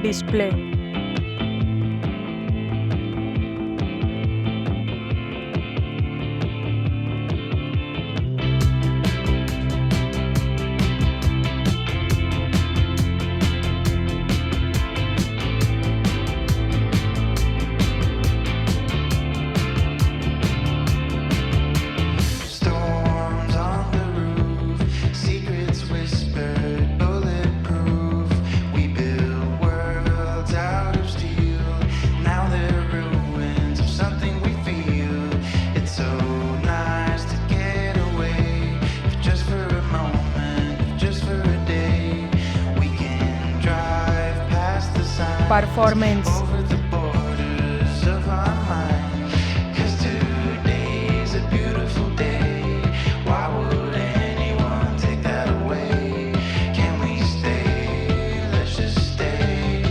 display. Storms on the roof, secrets whispered, bulletproof. We build worlds out of steel. Now they're ruins of something we feel. It's so nice to get away, if just for a moment, if just for a day. We can drive past the signs, Performance. over the borders of our mind. 'Cause today's a beautiful day. Why would anyone take that away? Can we stay? Let's just stay.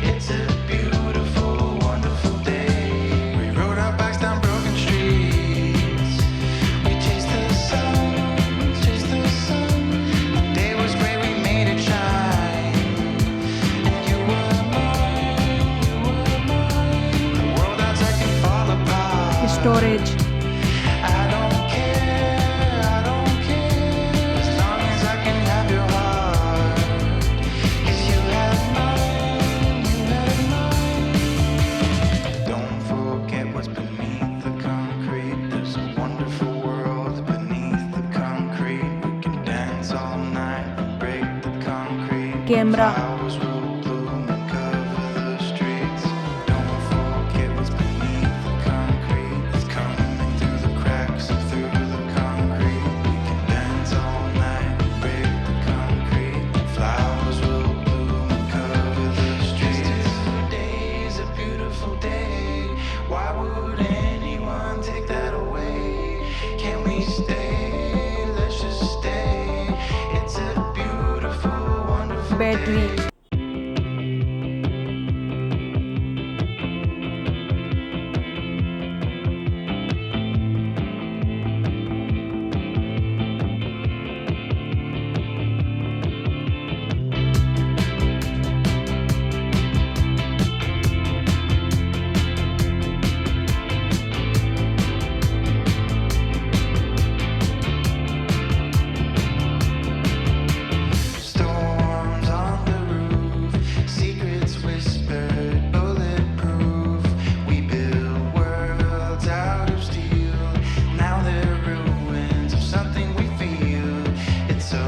It's a beautiful, wonderful day. We rode our bikes down broken streets. We chased the sun, chased the sun. The day was great, we made it shine. And you were mine, you were mine. The world outside can fall apart. Storage. I don't care, as long as I can have your heart. 'Cause you have mine, you have mine. Don't forget what's beneath the concrete. There's a wonderful world beneath the concrete. We can dance all night and break the concrete. Camera. Flowers will bloom and cover the streets. Don't forget what's beneath the concrete. It's coming through the cracks and through the concrete. We can dance all night and break the concrete. Flowers will bloom and cover the streets. Today's a beautiful day. Why would anyone take that away? Can we stay? Let's just stay. It's a beautiful, wonderful Battery. day. Storms on the roof, secrets whispered, bulletproof. We build worlds out of steel. Now they're ruins of something we feel. It's so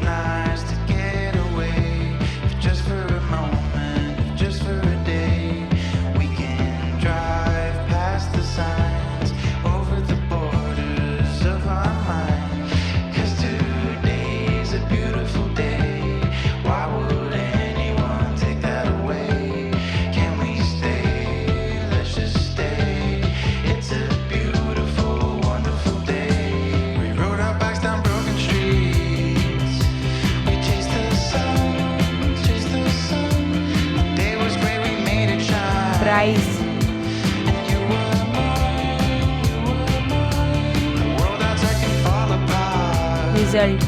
nice to get away, if just for a moment, if just for a day. We can drive past the signs, over the borders of our mind. 'Cause today's a beautiful day. Why would anyone take that away? Can we stay? Let's just stay. It's a beautiful, wonderful day. We rode our bikes down broken streets. We chased the sun, chased the sun. The day was great, we made it shine. Price. And you were mine, you were mine. The world outside can fall apart. Result.